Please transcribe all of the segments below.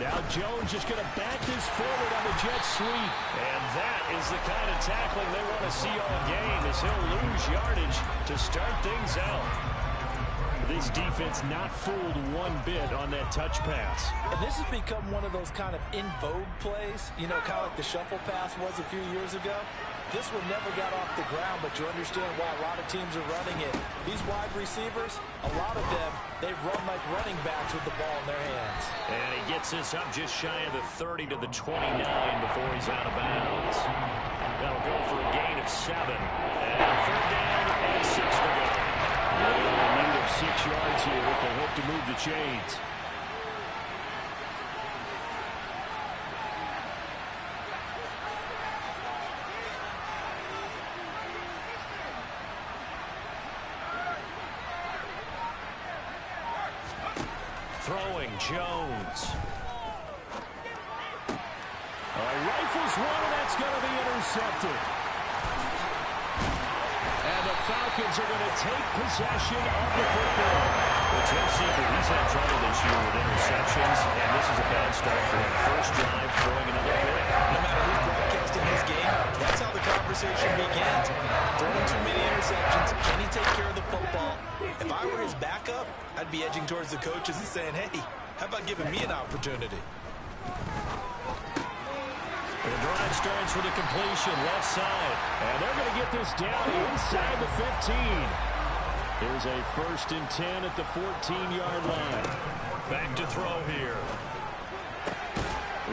Now Jones just going to back this forward on the jet sweep. And that is the kind of tackling they want to see all game, as he'll lose yardage to start things out. This defense not fooled one bit on that touch pass. And this has become one of those kind of in vogue plays, you know, kind of like the shuffle pass was a few years ago. This one never got off the ground, but you understand why a lot of teams are running it. These wide receivers, a lot of them, they run like running backs with the ball in their hands. And he gets this up just shy of the 30 to the 29 before he's out of bounds. That'll go for a gain of 7. And 3rd down and 6 to go. They're in need of 6 yards here if they hope to move the chains. Throwing Jones. Rifles one, and that's going to be intercepted. And the Falcons are going to take possession of the football. It's no secret he's had trouble this year with interceptions, and this is a bad start for him. First drive, throwing another pick. No matter who's broadcasting his game, that's how the conversation begins. Throwing too many interceptions. Can he take care of the football? If I were his backup, I'd be edging towards the coaches and saying, hey, how about giving me an opportunity? The drive starts with a completion left side. And they're going to get this down inside the 15. Here's a 1st and 10 at the 14-yard line. Back to throw here.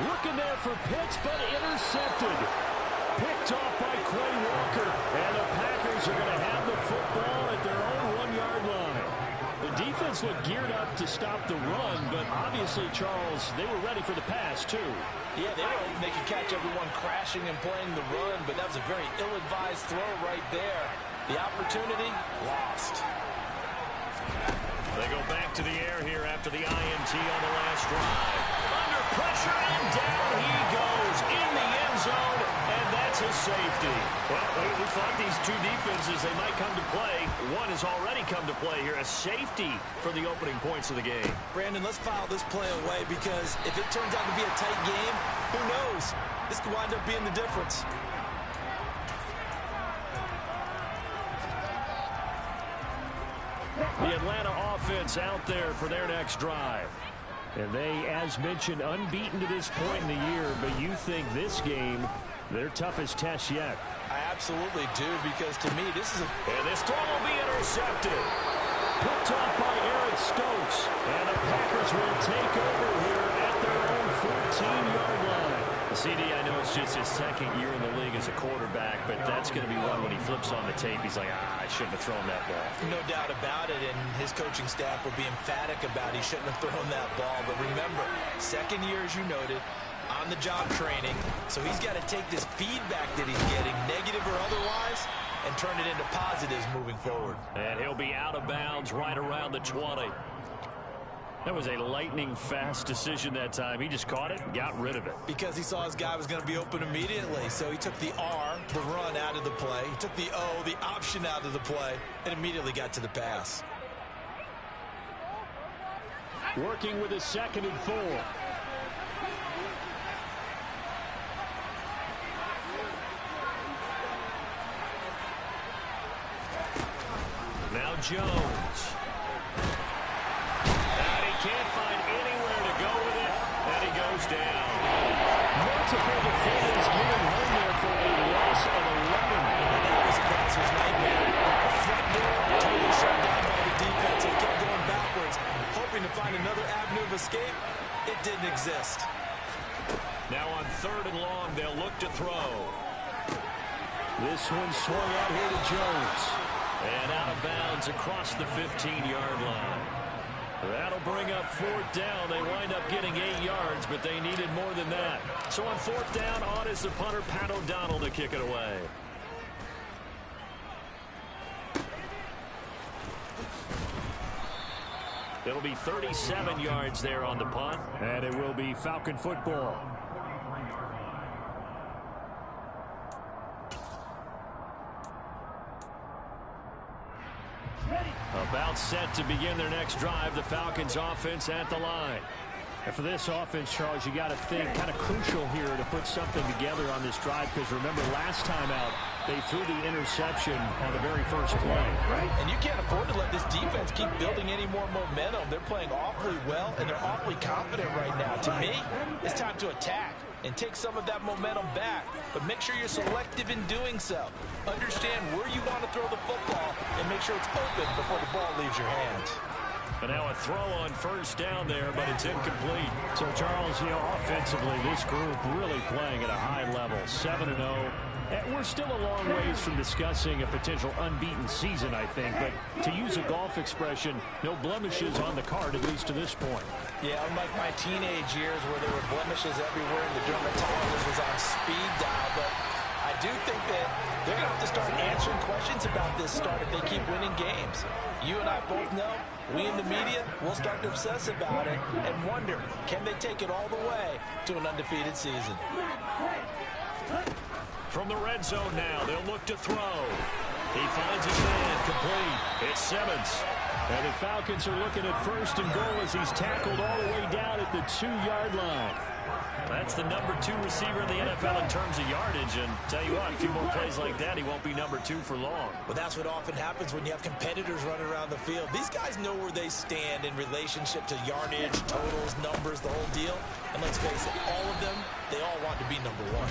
Looking there for Pitts, but intercepted. Picked off by Quay Walker. And the Packers are going to have the football at their own 1-yard line. The defense looked geared up to stop the run, but obviously, Charles, they were ready for the pass, too. Yeah, they were hoping they could catch everyone crashing and playing the run, but that was a very ill-advised throw right there. The opportunity, lost. They go back to the air here after the INT on the last drive. Under pressure, and down he goes in the end zone, and that's a safety. Well, we thought these two defenses, they might come to play. One has already come to play here, a safety for the opening points of the game. Brandon, let's file this play away, because if it turns out to be a tight game, who knows? This could wind up being the difference. The Atlanta offense out there for their next drive. And they, as mentioned, unbeaten to this point in the year, but you think this game, their toughest test yet. I absolutely do, because to me, this is a... And this throw will be intercepted. Picked off by Eric Stokes. And the Packers will take over here at their own 14-yard line. CD, I know it's just his 2nd year in the league as a quarterback, but that's going to be one when he flips on the tape. He's like, I shouldn't have thrown that ball. No doubt about it, and his coaching staff will be emphatic about he shouldn't have thrown that ball. But remember, 2nd year, as you noted, on-the-job training. So he's got to take this feedback that he's getting, negative or otherwise, and turn it into positives moving forward. And he'll be out of bounds right around the 20. That was a lightning-fast decision that time. He just caught it and got rid of it. Because he saw his guy was going to be open immediately. So he took the R, the run, out of the play. He took the O, the option, out of the play, and immediately got to the pass. Working with a 2nd and 4. Now Jones. And he can't find anywhere to go with it, and he goes down. Multiple defenders getting home there for a loss of 11. That was Spencer's nightmare. The front door totally shut down by the defense. They kept going backwards, hoping to find another avenue of escape. It didn't exist. Now on 3rd and long, they'll look to throw. This one swung out here to Jones. And out of bounds across the 15-yard line. That'll bring up 4th down. They wind up getting 8 yards, but they needed more than that. So on 4th down, on is the punter, Pat O'Donnell, to kick it away. It'll be 37 yards there on the punt, and it will be Falcon football. About set to begin their next drive. The Falcons offense at the line. And for this offense, Charles, you got to think kind of crucial here to put something together on this drive, because remember last time out, they threw the interception on the very first play. Right. And you can't afford to let this defense keep building any more momentum. They're playing awfully well, and they're awfully confident right now. To me, it's time to attack and take some of that momentum back. But make sure you're selective in doing so. Understand where you want to throw the football and make sure it's open before the ball leaves your hands. And now a throw on first down there, but it's incomplete. So, Charles, offensively, this group really playing at a high level, 7-0. We're still a long ways from discussing a potential unbeaten season, I think. But to use a golf expression, no blemishes on the card, at least to this point. Yeah, unlike my teenage years where there were blemishes everywhere and the dermatologist was on speed dial. But I do think that they're going to have to start answering questions about this start if they keep winning games. You and I both know, we in the media will start to obsess about it and wonder, can they take it all the way to an undefeated season? From the red zone now, they'll look to throw. He finds his man complete. It's Simmons. And the Falcons are looking at first and goal as he's tackled all the way down at the 2-yard line. That's the number 2 receiver in the NFL in terms of yardage. And tell you what, a few more plays like that, he won't be number 2 for long. Well, that's what often happens when you have competitors running around the field. These guys know where they stand in relationship to yardage, totals, numbers, the whole deal. And let's face it, all of them, they all want to be number 1.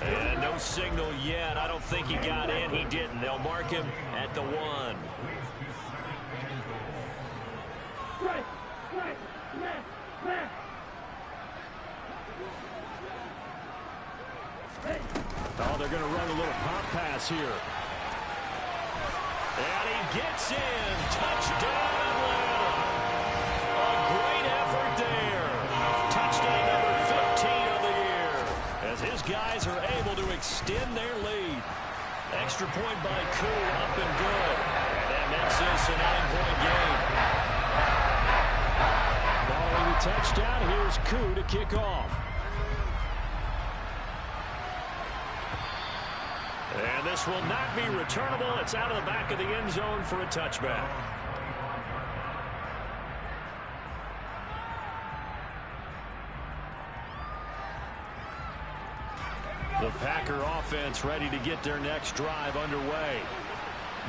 And no signal yet. I don't think he got in. He didn't. They'll mark him at the 1. Oh, they're going to run a little pop pass here. And he gets in. Touchdown, Atlanta. A great effort there. Touchdown number 15 of the year, as his guys are able to extend their lead. Extra point by Koo, up and good. And that makes this a 9-point game. Following the touchdown, here's Koo to kick off. And this will not be returnable. It's out of the back of the end zone for a touchback. The Packer offense ready to get their next drive underway.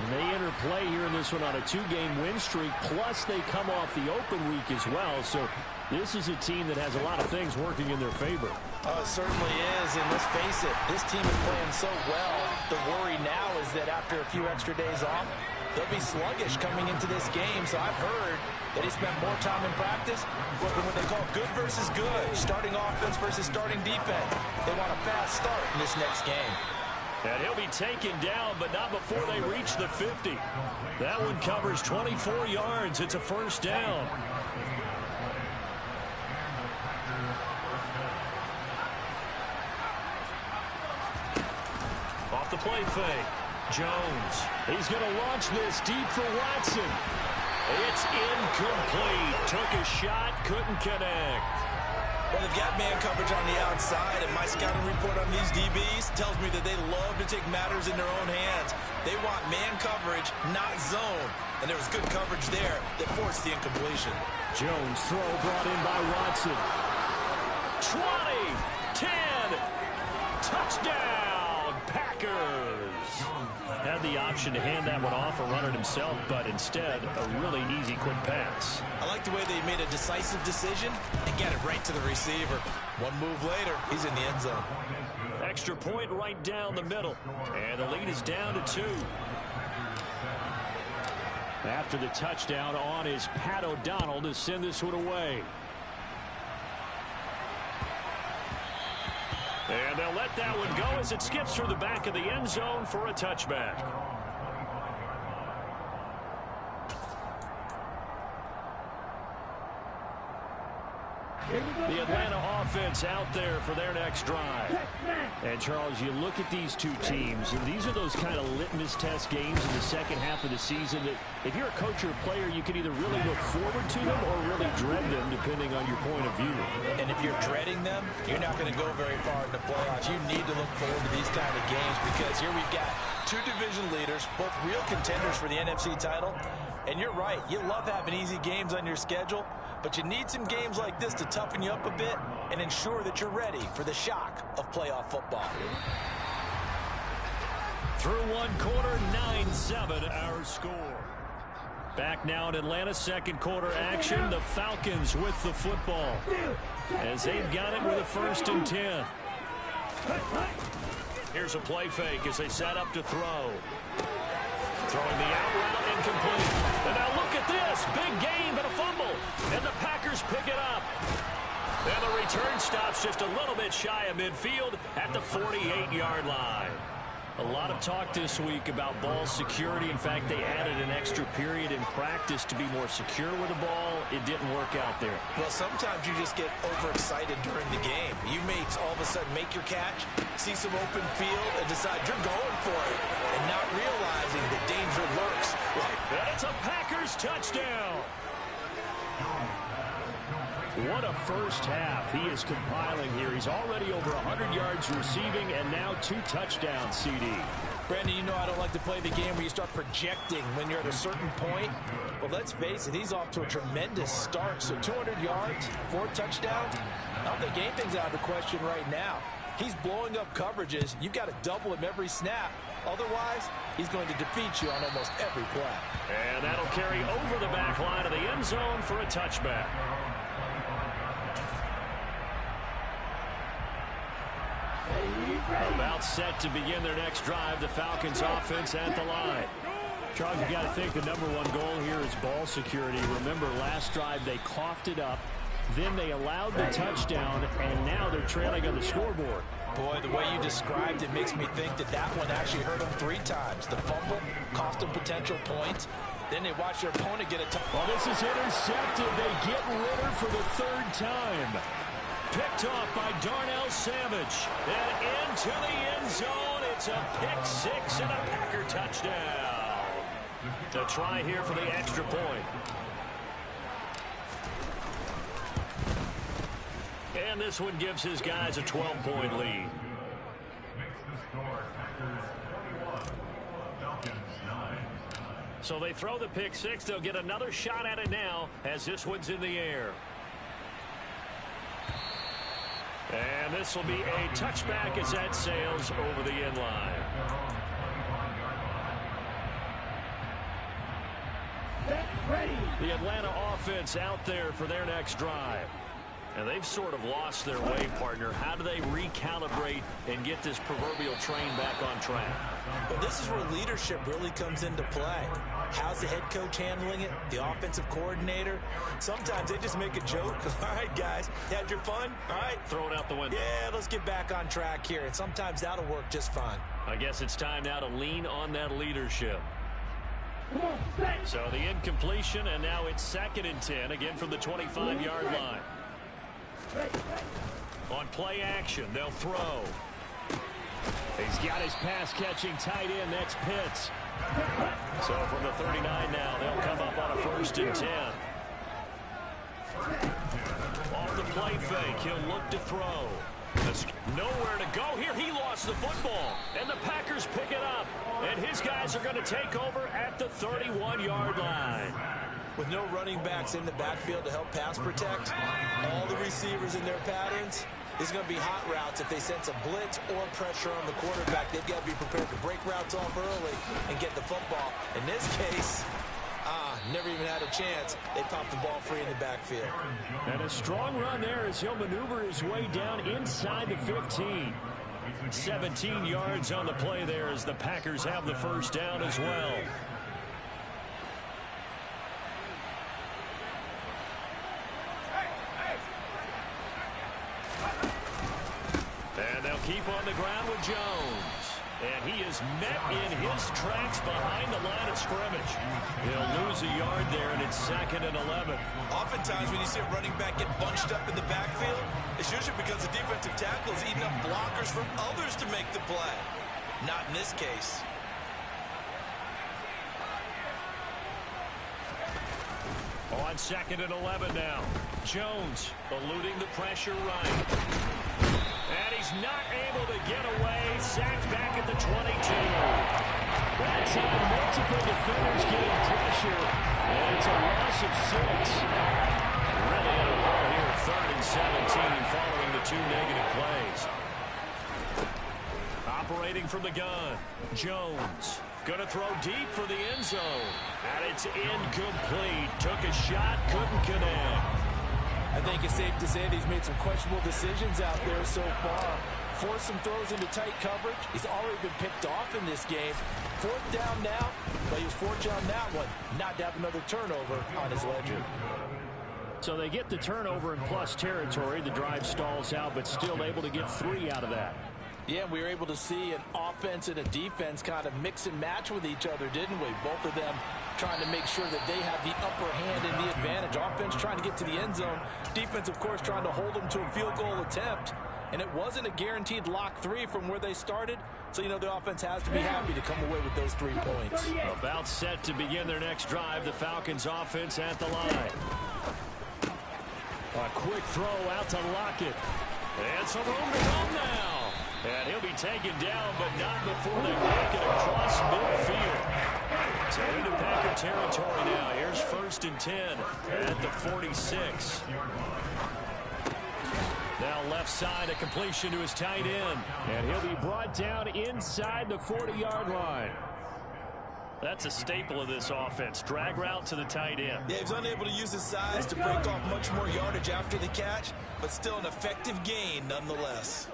And they enter play here in this one on a 2-game win streak, plus they come off the open week as well. So this is a team that has a lot of things working in their favor. Oh, it certainly is, and let's face it, this team is playing so well. The worry now is that after a few extra days off, they'll be sluggish coming into this game. So I've heard that he spent more time in practice working what they call good versus good, starting offense versus starting defense. They want a fast start in this next game. And he'll be taken down, but not before they reach the 50. That one covers 24 yards. It's a first down. Off the play fake. Jones. He's going to launch this deep for Watson. It's incomplete. Took a shot, couldn't connect. Well, they've got man coverage on the outside, and my scouting report on these DBs tells me that they love to take matters in their own hands. They want man coverage, not zone. And there was good coverage there that forced the incompletion. Jones throw brought in by Watson. 20, 10, touchdown, Packers. Had the option to hand that one off or run it himself, but instead a really easy quick pass. I like the way they made a decisive decision and get it right to the receiver. One move later, he's in the end zone. Extra point right down the middle, and the lead is down to 2. After the touchdown, on is Pat O'Donnell to send this one away. And they'll let that one go as it skips through the back of the end zone for a touchback. The Atlanta offense out there for their next drive. And, Charles, you look at these two teams, and these are those kind of litmus test games in the second half of the season that if you're a coach or a player, you can either really look forward to them or really dread them, depending on your point of view. And if you're dreading them, you're not going to go very far in the playoffs. You need to look forward to these kind of games because here we've got two division leaders, both real contenders for the NFC title. And you're right, you love having easy games on your schedule, but you need some games like this to toughen you up a bit and ensure that you're ready for the shock of playoff football. Through one quarter, 9-7 our score. Back now in Atlanta, second quarter action. The Falcons with the football as they've got it with a 1st and 10. Here's a play fake as they set up to throw. Throwing the out route incomplete. And now look at this. Big gain, but a fumble. And the Packers pick it up. And the return stops just a little bit shy of midfield at the 48-yard line. A lot of talk this week about ball security. In fact, they added an extra period in practice to be more secure with the ball. It didn't work out there. Well, sometimes you just get overexcited during the game. You may all of a sudden make your catch, see some open field, and decide you're going for it, and not realizing the danger lurks. And it's a Packers touchdown. What a first half he is compiling here. He's already over 100 yards receiving and now 2 touchdowns, CD. Brandon, you know I don't like to play the game where you start projecting when you're at a certain point. But let's face it, he's off to a tremendous start. So 200 yards, 4 touchdowns. I don't think anything's out of the question right now. He's blowing up coverages. You've got to double him every snap. Otherwise, he's going to defeat you on almost every play. And that'll carry over the back line of the end zone for a touchback. About set to begin their next drive, the Falcons offense at the line. Charles, you got to think the #1 goal here is ball security. Remember, last drive they coughed it up, then they allowed the touchdown, and now they're trailing on the scoreboard. Boy, the way you described it makes me think that that one actually hurt them 3 times. The fumble cost them potential points. Then they watch their opponent get a touchdown. Well, this is intercepted. They get Ritter for the 3rd time. Picked off by Darnell Savage. And into the end zone. It's a pick 6 and a Packer touchdown. The try here for the extra point. And this one gives his guys a 12-point lead. So they throw the pick 6. They'll get another shot at it now as this one's in the air. And this will be a touchback as that sails over the end line. The Atlanta offense out there for their next drive. And they've sort of lost their way, partner. How do they recalibrate and get this proverbial train back on track? Well, this is where leadership really comes into play. How's the head coach handling it? The offensive coordinator? Sometimes they just make a joke. All right, guys, had your fun? All right. Throw it out the window. Yeah, let's get back on track here. And sometimes that'll work just fine. I guess it's time now to lean on that leadership. So the incompletion, and now it's 2nd and 10, again from the 25-yard line. On play action, they'll throw. He's got his pass-catching tight end. That's Pitts. So from the 39 now, they'll come up on a 1st and 10. Off the play fake, he'll look to throw. There's nowhere to go here. He lost the football, and the Packers pick it up. And his guys are going to take over at the 31-yard line. With no running backs in the backfield to help pass protect, all the receivers in their patterns, there's going to be hot routes. If they sense a blitz or pressure on the quarterback, they've got to be prepared to break routes off early and get the football. In this case, never even had a chance. They popped the ball free in the backfield. And a strong run there as he'll maneuver his way down inside the 15. 17 yards on the play there as the Packers have the 1st down as well. And they'll keep on the ground with Jones. And he is met in his tracks behind the line of scrimmage. He'll lose a yard there, and it's 2nd and 11. Oftentimes when you see a running back get bunched up in the backfield, it's usually because the defensive tackle is eating up blockers for others to make the play. Not in this case. On 2nd and 11 now. Jones eluding the pressure right. And he's not able to get away. Sacked back at the 22. That time, multiple defenders getting pressure. And it's a loss of 6. Really in a row here. 3rd and 17 following the 2 negative plays. Operating from the gun. Jones. Going to throw deep for the end zone. And it's incomplete. Took a shot, couldn't connect. I think it's safe to say that he's made some questionable decisions out there so far. Forced some throws into tight coverage. He's already been picked off in this game. 4th down now, but he was fortunate on that one. Not to have another turnover on his ledger. So they get the turnover in plus territory. The drive stalls out, but still able to get 3 out of that. Yeah, we were able to see an offense and a defense kind of mix and match with each other, didn't we? Both of them trying to make sure that they have the upper hand and the advantage. Offense trying to get to the end zone. Defense, of course, trying to hold them to a field goal attempt. And it wasn't a guaranteed lock 3 from where they started. So, you know, the offense has to be happy to come away with those 3 points. About set to begin their next drive. The Falcons offense at the line. A quick throw out to Lockett. And some room to run now. And he'll be taken down, but not before they work it across midfield. So into Packer territory now. Here's 1st and 10 at the 46. Now left side, a completion to his tight end. And he'll be brought down inside the 40-yard line. That's a staple of this offense. Drag route to the tight end. Yeah, he's unable to use his size to break off much more yardage after the catch, but still an effective gain nonetheless.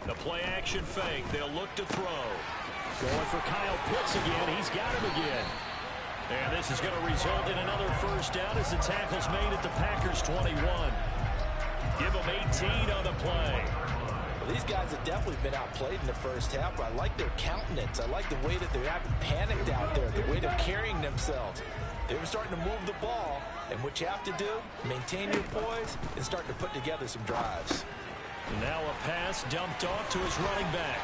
The play-action fake. They'll look to throw. Going for Kyle Pitts again. He's got him again. And this is going to result in another 1st down as the tackle's made at the Packers' 21. Give them 18 on the play. Well, these guys have definitely been outplayed in the first half, but I like their countenance. I like the way that they haven't panicked out there, the way they're carrying themselves. They were starting to move the ball, and what you have to do, maintain your poise and start to put together some drives. Now a pass dumped off to his running back.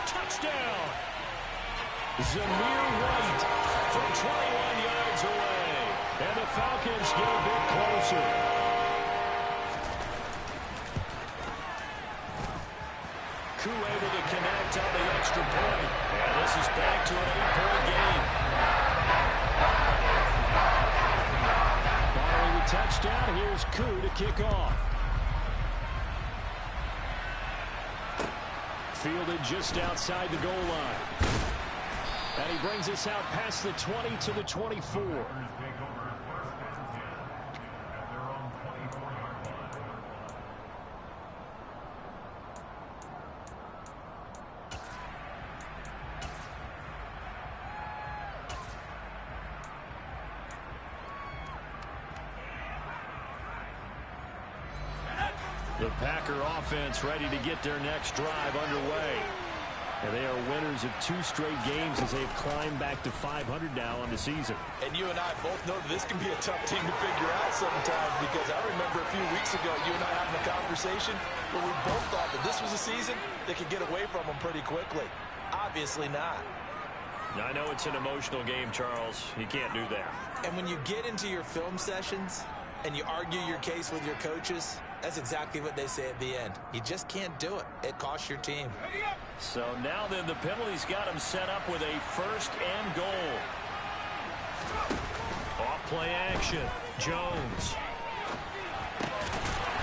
Touchdown! Zamir White from 21 yards away. And the Falcons get a bit closer. Koo able to connect on the extra point. And this is back to an 8-point game. Following the touchdown, here's Koo to kick off. Fielded just outside the goal line. And he brings us out past the 20 to the 24. The Packer offense ready to get their next drive underway. And they are winners of 2 straight games as they've climbed back to 500 now on the season. And you and I both know that this can be a tough team to figure out sometimes, because I remember a few weeks ago you and I having a conversation where we both thought that this was a season that could get away from them pretty quickly. Obviously not. I know it's an emotional game, Charles. You can't do that. And when you get into your film sessions and you argue your case with your coaches, that's exactly what they say at the end. You just can't do it. It costs your team. So now then, the penalty's got him set up with a 1st and goal. Off play action. Jones.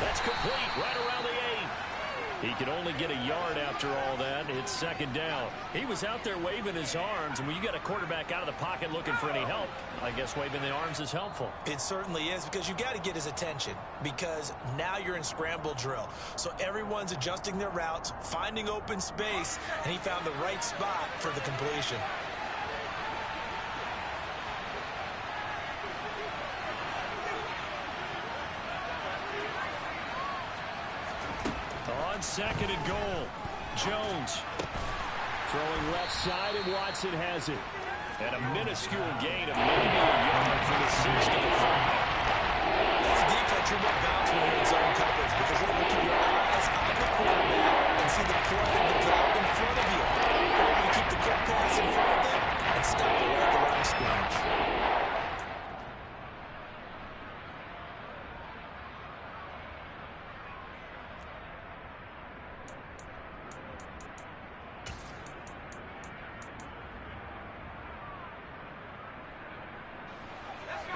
That's complete right around the 8. He can only get a yard after all that. It's 2nd down. He was out there waving his arms, and when you got a quarterback out of the pocket looking for any help, I guess waving the arms is helpful. It certainly is, because you got to get his attention, because now you're in scramble drill. So everyone's adjusting their routes, finding open space, and he found the right spot for the completion. On 2nd and goal, Jones. Throwing left side, and Watson has it. And a minuscule gain of maybe a yard for the 6 to the 5. That's a defense you want bounce when you're in zone coverage because you're able to keep your eyes on the quarterback and see the play develop in front of you. You're able to keep the quick pass in front of them and stop it right at the line of scrimmage.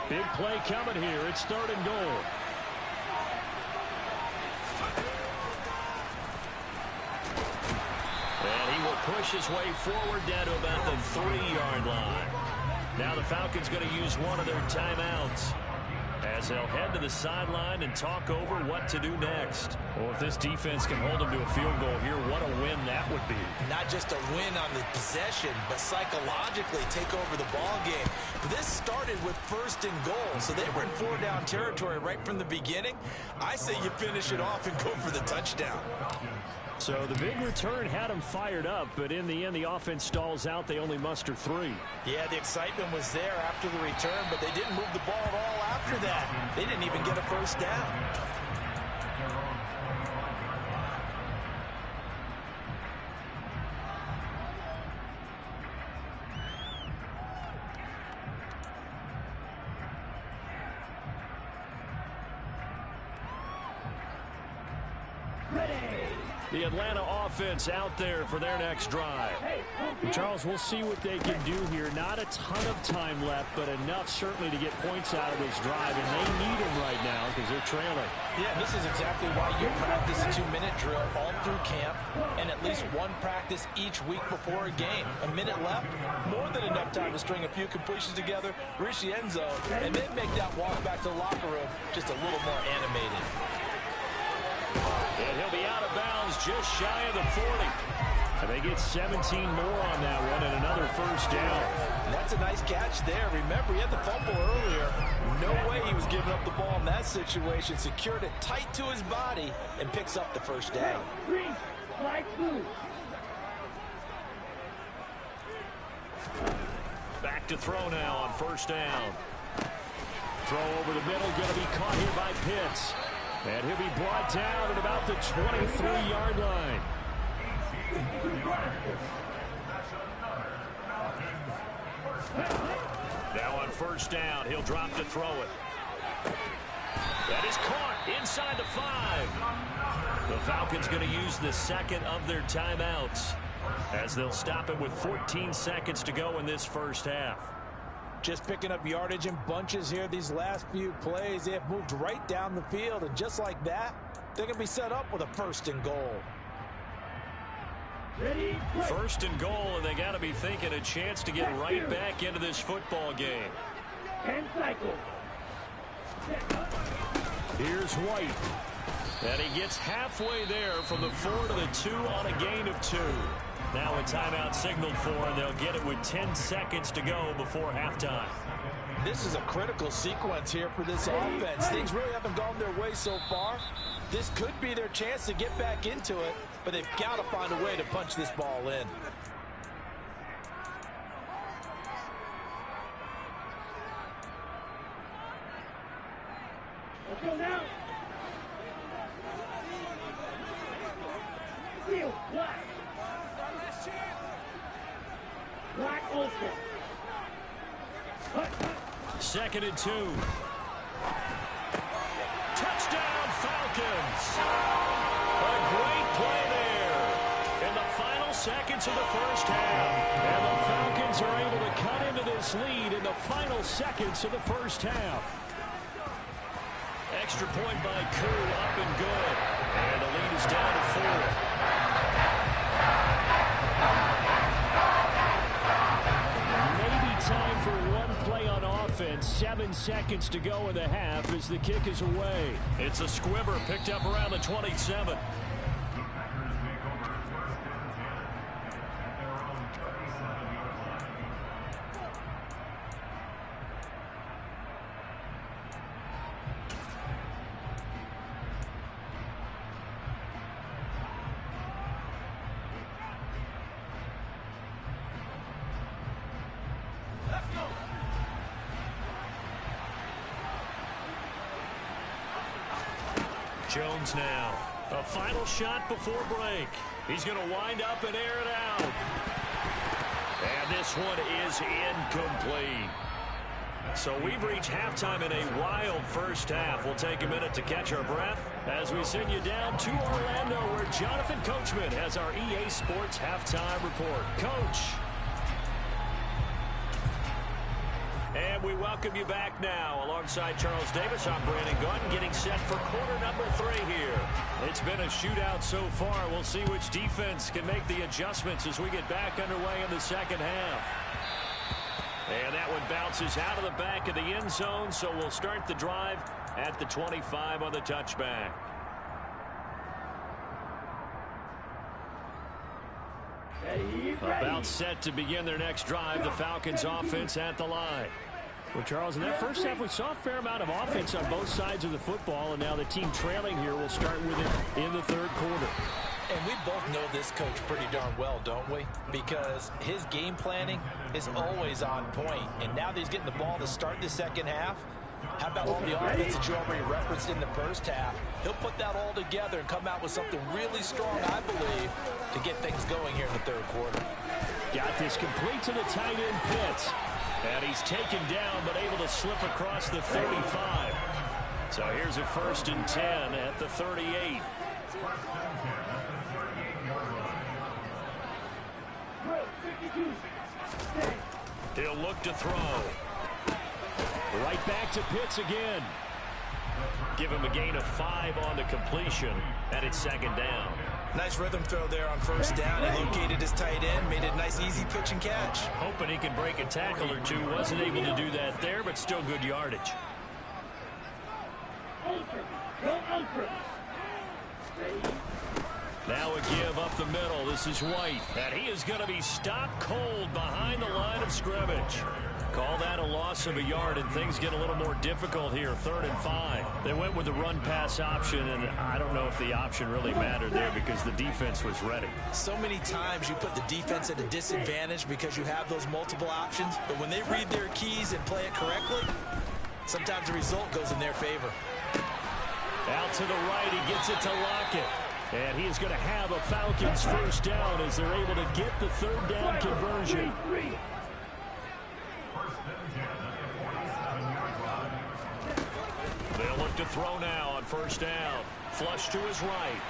Big play coming here. It's 3rd and goal. And he will push his way forward down to about the 3-yard line. Now the Falcons going to use one of their timeouts as they'll head to the sideline and talk over what to do next. Well, if this defense can hold them to a field goal here, what a win that would be. Not just a win on the possession, but psychologically take over the ball game. This started with 1st and goal, so they were in 4-down territory right from the beginning. I say you finish it off and go for the touchdown. So the big return had them fired up, but in the end, the offense stalls out. They only muster 3. Yeah, the excitement was there after the return, but they didn't move the ball at all after that. They didn't even get a 1st down. The Atlanta offense out there for their next drive. Charles, we'll see what they can do here. Not a ton of time left, but enough certainly to get points out of this drive, and they need them right now because they're trailing. Yeah, this is exactly why you practice a 2-minute drill all through camp and at least one practice each week before a game. A minute left, more than enough time to string a few completions together, reach the end zone, and then make that walk back to the locker room just a little more animated. And he'll be out of bounds just shy of the 40. And they get 17 more on that one and another 1st down. That's a nice catch there. Remember, he had the fumble earlier. No way he was giving up the ball in that situation. Secured it tight to his body and picks up the 1st down. Back to throw now on 1st down. Throw over the middle, going to be caught here by Pitts. And he'll be brought down at about the 23-yard line. Now on 1st down, he'll drop to throw it. That is caught inside the 5. The Falcons going to use the 2nd of their timeouts as they'll stop it with 14 seconds to go in this 1st half. Just picking up yardage in bunches here these last few plays. They have moved right down the field, and just like that, they're going to be set up with a 1st and goal. 1st and goal, and they got to be thinking a chance to get right back into this football game. Here's White. And he gets halfway there from the 4 to the 2 on a gain of 2. Now a timeout signaled for, and they'll get it with 10 seconds to go before halftime. This is a critical sequence here for this offense. Things really haven't gone their way so far. This could be their chance to get back into it, but they've got to find a way to punch this ball in. Let's go now. Seal, black. Black Ultra. 2nd and 2. Touchdown, Falcons. A great play there in the final seconds of the 1st half. And the Falcons are able to cut into this lead in the final seconds of the 1st half. Extra point by Koo, up and good. And the lead is down to 4. Time for one play on offense. 7 seconds to go in the half as the kick is away. It's a squibber picked up around the 27. Jones now. A final shot before break. He's going to wind up and air it out. And this one is incomplete. So we've reached halftime in a wild first half. We'll take a minute to catch our breath as we send you down to Orlando, where Jonathan Coachman has our EA Sports halftime report. Coach. And we welcome you back now. Alongside Charles Davis, I'm Brandon Gaudin, getting set for quarter number 3 here. It's been a shootout so far. We'll see which defense can make the adjustments as we get back underway in the second half. And that one bounces out of the back of the end zone, so we'll start the drive at the 25 on the touchback. About set to begin their next drive, the Falcons offense at the line. Well, Charles, in that first half, we saw a fair amount of offense on both sides of the football, and now the team trailing here will start with it in the third quarter. And we both know this coach pretty darn well, don't we? Because his game planning is always on point. And now that he's getting the ball to start the second half, how about all the offense that you already referenced in the first half? He'll put that all together and come out with something really strong, I believe, to get things going here in the third quarter. Got this complete to the tight end Pitts. And he's taken down but able to slip across the 35. So here's a 1st and 10 at the 38. He'll look to throw. Right back to Pitts again. Give him a gain of 5 on the completion, and it's second down. Nice rhythm throw there on first down. He located his tight end, made it a nice easy pitch and catch. Hoping he can break a tackle or two. Wasn't able to do that there, but still good yardage. Now a give up the middle. This is White. And he is going to be stopped cold behind the line of scrimmage. Call that a loss of a yard, and things get a little more difficult here. 3rd and 5. They went with the run-pass option, and I don't know if the option really mattered there because the defense was ready. So many times you put the defense at a disadvantage because you have those multiple options, but when they read their keys and play it correctly, sometimes the result goes in their favor. Out to the right, he gets it to Lockett. And he is going to have a Falcons first down as they're able to get the 3rd down conversion. They'll look to throw now on first down. Flush to his right.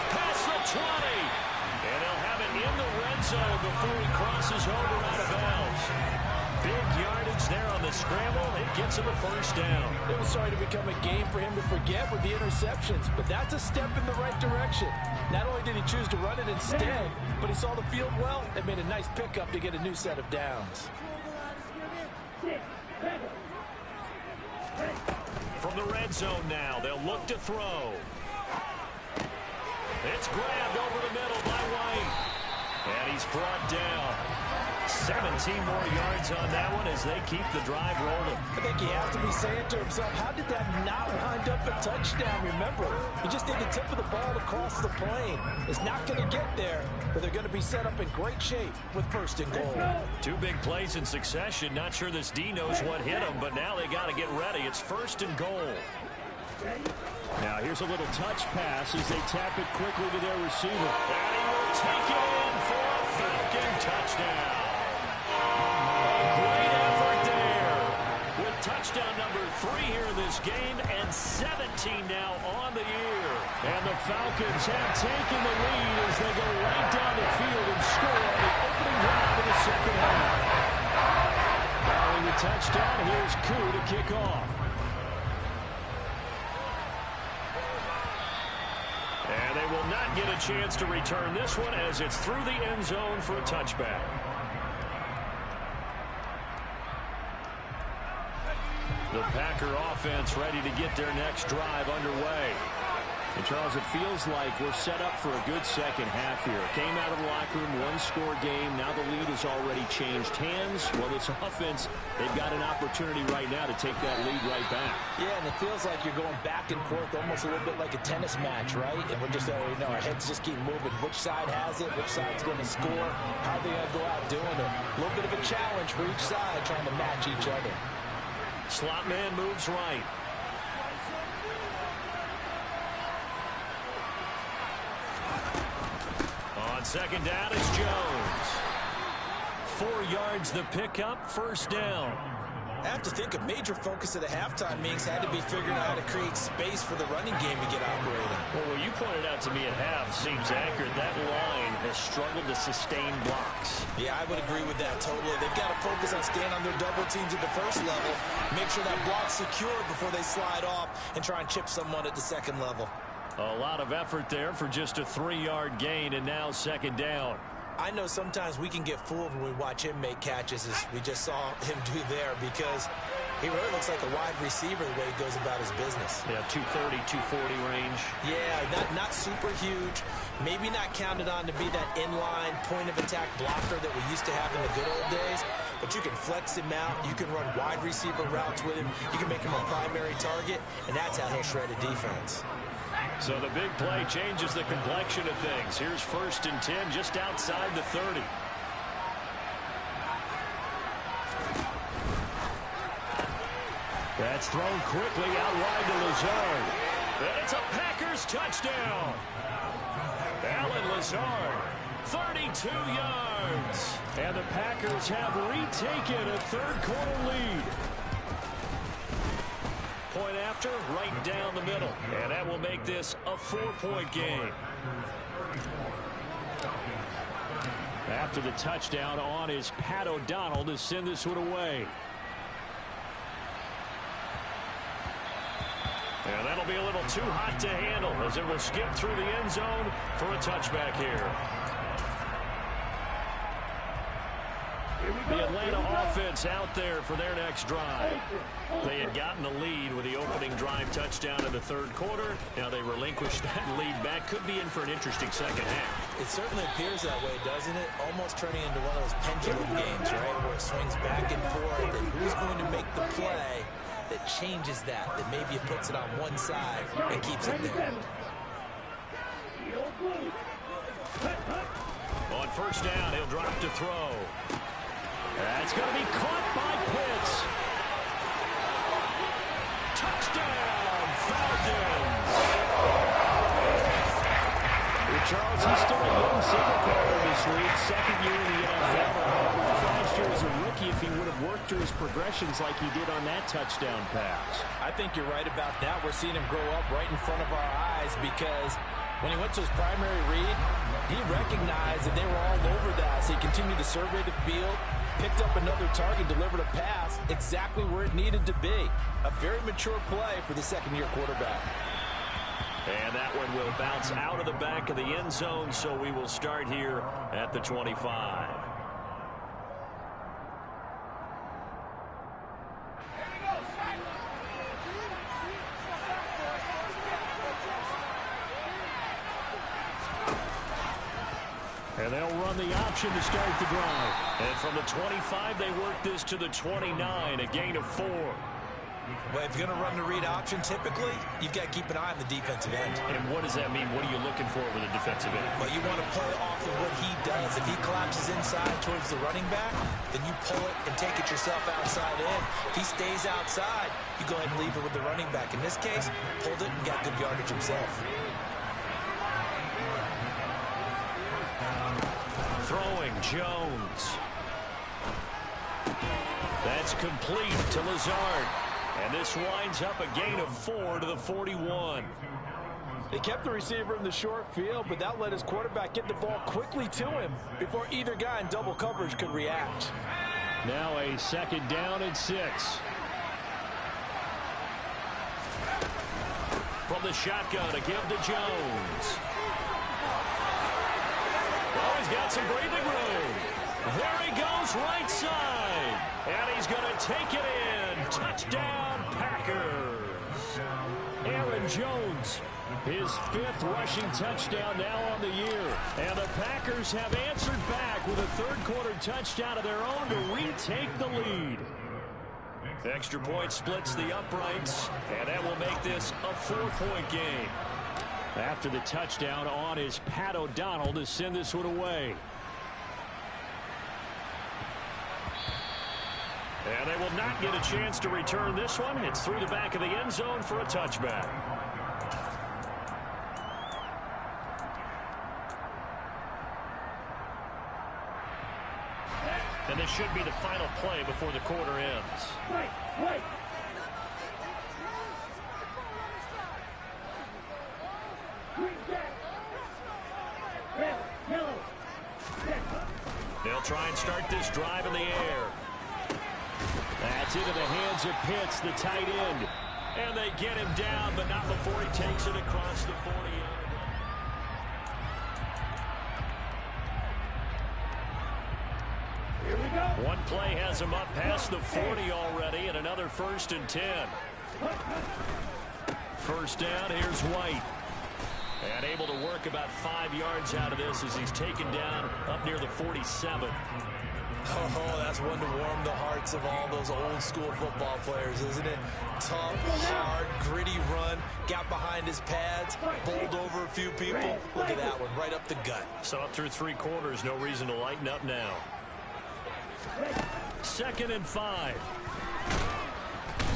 Past the 20. And they'll have it in the red zone before he crosses over out of bounds. Big yardage there on the scramble. It gets him a first down. It was starting to become a game for him to forget with the interceptions, but that's a step in the right direction. Not only did he choose to run it instead, but he saw the field well and made a nice pickup to get a new set of downs. From the red zone now, they'll look to throw. It's grabbed over the middle by White. And he's brought down. 17 more yards on that one as they keep the drive rolling. I think he has to be saying to himself, how did that not wind up a touchdown? Remember, you just need the tip of the ball across the plane. It's not going to get there, but they're going to be set up in great shape with 1st and goal. 2 big plays in succession. Not sure this D knows what hit him, but now they got to get ready. It's 1st and goal. Now here's a little touch pass as they tap it quickly to their receiver. And he will take it in for a Falcon touchdown. Great effort there with touchdown number 3 here in this game and 17 now on the year. And the Falcons have taken the lead as they go right down the field and score on the opening drive of the second half. Following the touchdown, here's Koo to kick off. And they will not get a chance to return this one as it's through the end zone for a touchback. The Packer offense ready to get their next drive underway. And, Charles, it feels like we're set up for a good second half here. Came out of the locker room, 1-score game. Now the lead has already changed hands. Well, this offense, they've got an opportunity right now to take that lead right back. Yeah, and it feels like you're going back and forth almost a little bit like a tennis match, right? And we're just, our heads just keep moving. Which side has it? Which side's going to score? How are they going to go out doing it? A little bit of a challenge for each side trying to match each other. Slot man moves right. On second down, it's Jones. 4 yards the pickup, first down. I have to think a major focus of the halftime meetings had to be figuring out how to create space for the running game to get operating. Well, what you pointed out to me at half seems accurate. That line has struggled to sustain blocks. Yeah, I would agree with that totally. They've got to focus on staying on their double teams at the first level, make sure that block's secure before they slide off and try and chip someone at the second level. A lot of effort there for just a 3-yard gain, and now second down. I know sometimes we can get fooled when we watch him make catches, as we just saw him do there, because he really looks like a wide receiver the way he goes about his business. Yeah, 230, 240 range. Yeah, not super huge. Maybe not counted on to be that inline point-of-attack blocker that we used to have in the good old days, but you can flex him out. You can run wide receiver routes with him. You can make him a primary target, and that's how he'll shred a defense. So the big play changes the complexion of things. Here's 1st and 10 just outside the 30. That's thrown quickly out wide to Lazard. And it's a Packers touchdown. Allen Lazard, 32 yards. And the Packers have retaken a third-quarter lead. Point after, right down the middle. And that will make this a 4-point game. After the touchdown on is Pat O'Donnell to send this one away. And that'll be a little too hot to handle as it will skip through the end zone for a touchback here. The Atlanta offense out there for their next drive. They had gotten the lead with the opening drive touchdown in the third quarter. Now they relinquished that lead back. Could be in for an interesting second half. It certainly appears that way, doesn't it? Almost turning into one of those pendulum games, right, where it swings back and forth. And who's going to make the play that changes that maybe it puts it on one side and keeps it there? On first down, he'll drop to throw. That's going to be caught by Pitts. Touchdown, Falcons. Charles, he's still a young single player in this league, second year in the NFL. Last year as a rookie, if he would have worked through his progressions like he did on that touchdown pass. I think you're right about that. We're seeing him grow up right in front of our eyes, because when he went to his primary read, he recognized that they were all over that. So he continued to survey the field, picked up another target, delivered a pass exactly where it needed to be. A very mature play for the second-year quarterback. And that one will bounce out of the back of the end zone, so we will start here at the 25. And they'll run the option to start the drive. And from the 25, they work this to the 29, a gain of 4. Well, if you're going to run the read option, typically, you've got to keep an eye on the defensive end. And what does that mean? What are you looking for with a defensive end? Well, you want to play off of what he does. If he collapses inside towards the running back, then you pull it and take it yourself outside in. If he stays outside, you go ahead and leave it with the running back. In this case, pulled it and got good yardage himself. Throwing, Jones. That's complete to Lazard. And this winds up a gain of 4 to the 41. They kept the receiver in the short field, but that let his quarterback get the ball quickly to him before either guy in double coverage could react. Now a second down and 6. From the shotgun, a give to Jones. Oh, he's got some breathing room. There he goes, right side. And he's going to take it in. Touchdown, Packers. Aaron Jones, his 5th rushing touchdown now on the year. And the Packers have answered back with a third-quarter touchdown of their own to retake the lead. Extra point splits the uprights, and that will make this a 4-point game. After the touchdown, on is Pat O'Donnell to send this one away. And they will not get a chance to return this one. It's through the back of the end zone for a touchback. And this should be the final play before the quarter ends. Wait. They'll try and start this drive in the air. That's into the hands of Pitts, the tight end. And they get him down, but not before he takes it across the 40. Here we go. One play has him up past the 40 already, and another 1st and 10. First down, here's White. And able to work about 5 yards out of this as he's taken down up near the 47. Oh, that's one to warm the hearts of all those old school football players, isn't it? Tough, hard, gritty run, got behind his pads, bowled over a few people. Look at that one, right up the gut. So up through 3 quarters, no reason to lighten up now. 2nd and 5.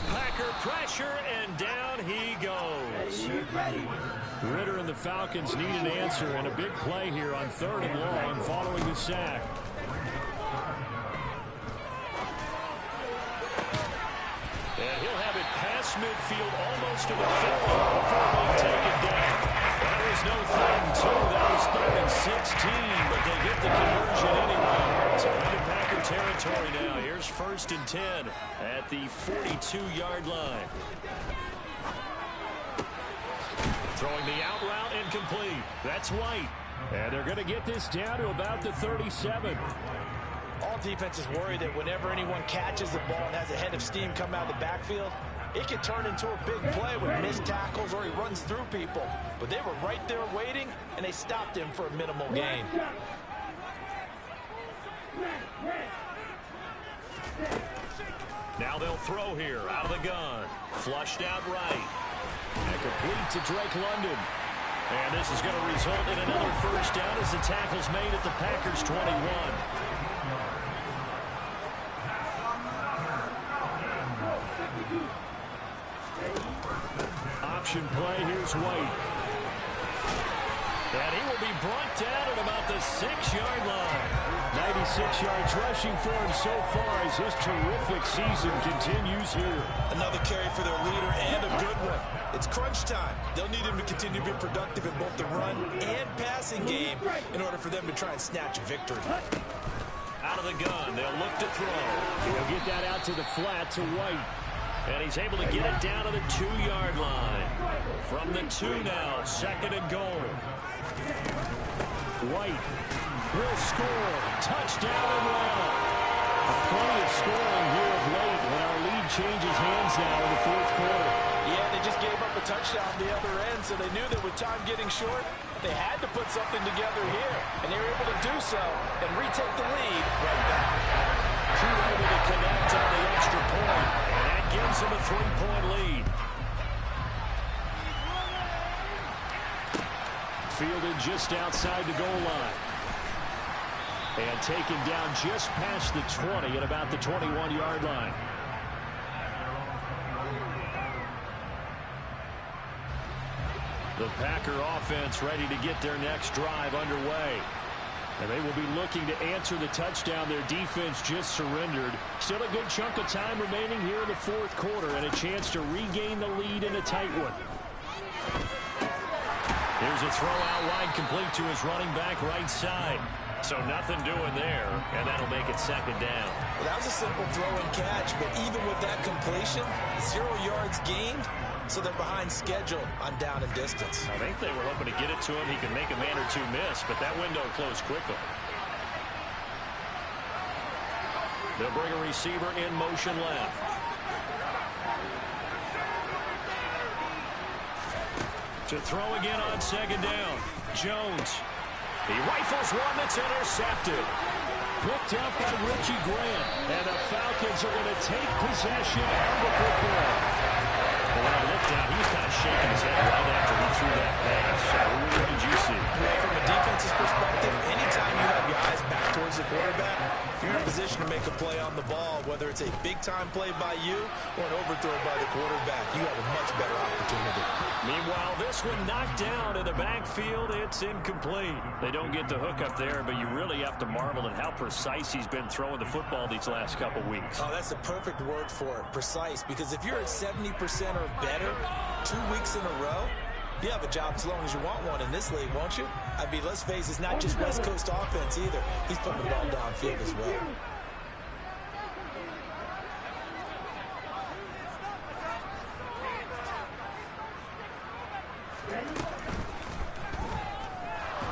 Packer pressure, and down he goes. Ritter and the Falcons need an answer, and a big play here on 3rd and long following the sack. And he'll have it past midfield, almost to the 50 before being taken down. That was no 3rd and 2. That was 3rd and 16, but they get the conversion anyway. So into Packer territory now. Here's 1st and 10 at the 42-yard line. Throwing the out route incomplete. That's White. And they're going to get this down to about the 37. All defenses worry that whenever anyone catches the ball and has a head of steam come out of the backfield, it can turn into a big play with missed tackles or he runs through people. But they were right there waiting, and they stopped him for a minimal gain. Now they'll throw here out of the gun. Flushed out right. And complete to Drake London. And this is going to result in another 1st down as the tackle's made at the Packers' 21. Option play, here's White. And he will be brought down at about the 6-yard line. 96 yards rushing for him so far as his terrific season continues here. Another carry for their leader and a good one. It's crunch time. They'll need him to continue to be productive in both the run and passing game in order for them to try and snatch a victory. Out of the gun, they'll look to throw. He'll get that out to the flat to White. And he's able to get it down to the 2-yard line. From the 2 now, 2nd and goal. White will score. Touchdown and one. Plenty of scoring here of late when our lead changes hands now in the 4th quarter. Yeah, they just gave up a touchdown the other end, so they knew that with time getting short, they had to put something together here. And they were able to do so and retake the lead right back. Too able to connect on the extra point. And that gives them a 3-point lead. Fielded just outside the goal line. And taken down just past the 20 at about the 21-yard line. The Packer offense ready to get their next drive underway. And they will be looking to answer the touchdown their defense just surrendered. Still a good chunk of time remaining here in the 4th quarter and a chance to regain the lead in a tight one. Here's a throw out wide, complete to his running back right side. So nothing doing there, and that'll make it 2nd down. Well, that was a simple throw and catch, but even with that completion, 0 yards gained, so they're behind schedule on down and distance. I think they were hoping to get it to him. He could make a man or two miss, but that window closed quickly. They'll bring a receiver in motion left. To throw again on 2nd down. Jones. He rifles one that's intercepted. Picked up by Richie Grant. And the Falcons are going to take possession of the football. But when I looked down, he was kind of shaking his head right after he threw that pass. What did you see? From a defense's perspective, anytime you have your eyes back towards the quarterback, you're in a position to make a play play on the ball, whether it's a big-time play by you or an overthrow by the quarterback, you have a much better opportunity. Meanwhile, this one knocked down in the backfield. It's incomplete. They don't get the hook up there, but you really have to marvel at how precise he's been throwing the football these last couple weeks. Oh, that's the perfect word for it, precise, because if you're at 70% or better 2 weeks in a row, you have a job as long as you want one in this league, won't you? I mean, let's face it, it's not just West Coast offense either. He's putting the ball downfield as well.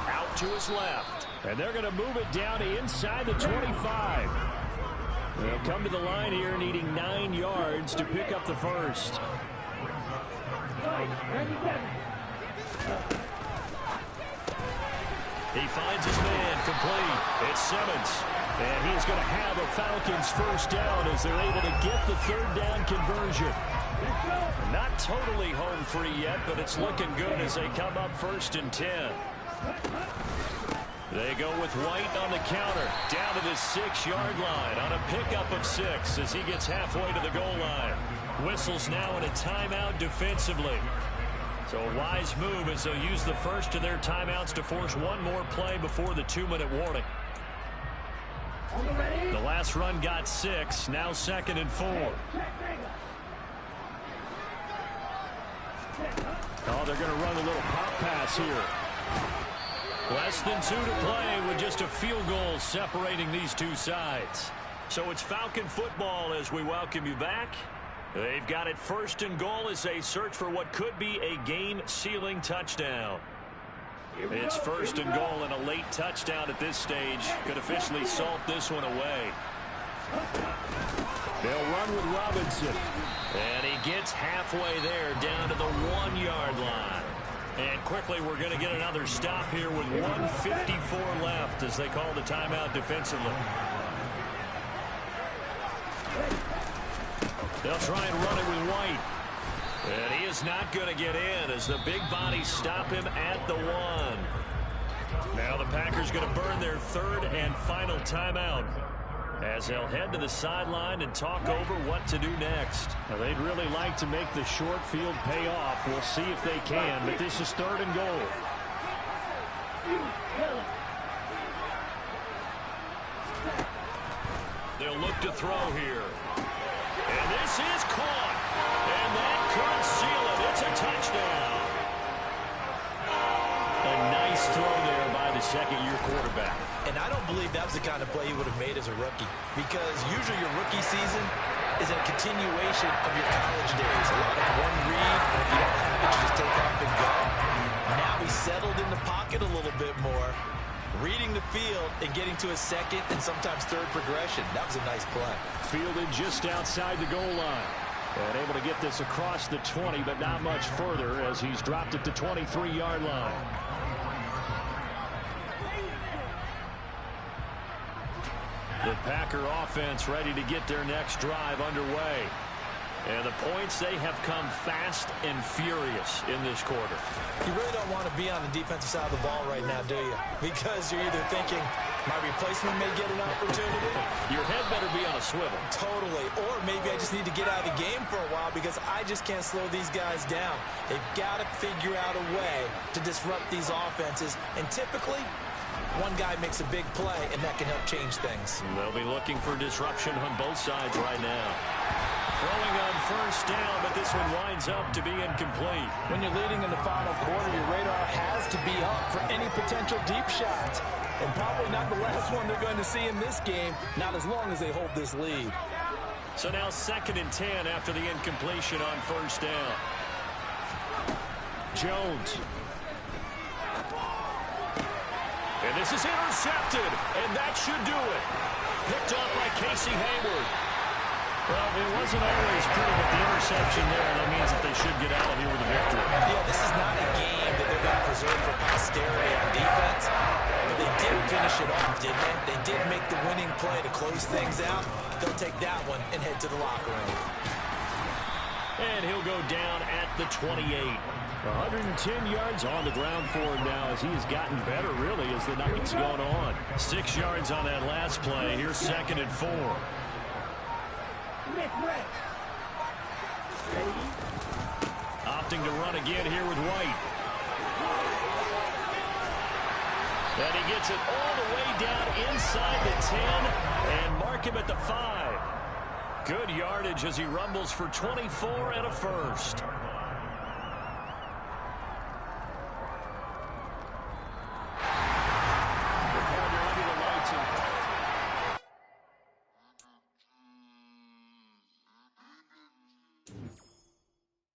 Out to his left. And they're going to move it down to inside the 25. They'll come to the line here needing 9 yards to pick up the first. He finds his man complete. It's Simmons. And he's going to have a Falcons first down as they're able to get the third down conversion. Not totally home free yet, but it's looking good as they come up 1st and 10. They go with White on the counter, down to the 6-yard line on a pickup of 6 as he gets halfway to the goal line. Whistles now in a timeout defensively. So a wise move as they'll use the first of their timeouts to force one more play before the 2-minute warning. The last run got 6, now 2nd and 4. Oh, they're going to run a little pop pass here. Less than 2 to play with just a field goal separating these two sides. So it's Falcon football as we welcome you back. They've got it 1st and goal as they search for what could be a game-sealing touchdown. It's 1st and goal, and a late touchdown at this stage could officially salt this one away. They'll run with Robinson. And he gets halfway there down to the 1-yard line. And quickly we're going to get another stop here with 1:54 left as they call the timeout defensively. They'll try and run it with White. And he is not going to get in as the big bodies stop him at the 1. Now the Packers going to burn their 3rd and final timeout as they'll head to the sideline and talk over what to do next. Now, they'd really like to make the short field pay off. We'll see if they can, but this is 3rd and goal. They'll look to throw here. And this is caught. And that could seal it. It's a touchdown. A nice throw there by the second-year quarterback. And I don't believe that was the kind of play he would have made as a rookie, because usually your rookie season is a continuation of your college days. A lot of one read, and if you don't have it, you just take off and go. Now he's settled in the pocket a little bit more, reading the field and getting to a 2nd and sometimes 3rd progression. That was a nice play. Fielded just outside the goal line. And able to get this across the 20, but not much further as he's dropped it to 23-yard line. The Packer offense ready to get their next drive underway. And the points, they have come fast and furious in this quarter. You really don't want to be on the defensive side of the ball right now, do you? Because you're either thinking, my replacement may get an opportunity. Your head better be on a swivel. Totally. Or maybe I just need to get out of the game for a while because I just can't slow these guys down. They've got to figure out a way to disrupt these offenses. And typically, one guy makes a big play, and that can help change things. They'll be looking for disruption on both sides right now. Throwing on 1st down, but this one winds up to be incomplete. When you're leading in the final quarter, your radar has to be up for any potential deep shots. And probably not the last one they're going to see in this game, not as long as they hold this lead. So now 2nd and 10 after the incompletion on 1st down. Jones. And this is intercepted, and that should do it. Picked up by Casey Hayward. Well, it wasn't always pretty, but the interception there, that means that they should get out of here with a victory. Yeah, this is not a game that they're going to preserve for posterity on defense, but they did finish it off, didn't they? They did make the winning play to close things out. They'll take that one and head to the locker room. And he'll go down at the 28. 110 yards on the ground for him now as he has gotten better, really, as the night's gone on. 6 yards on that last play. Here's 2nd and 4. Red. Ready? Opting to run again here with White. And he gets it all the way down inside the 10 and mark him at the 5. Good yardage as he rumbles for 24 and a first.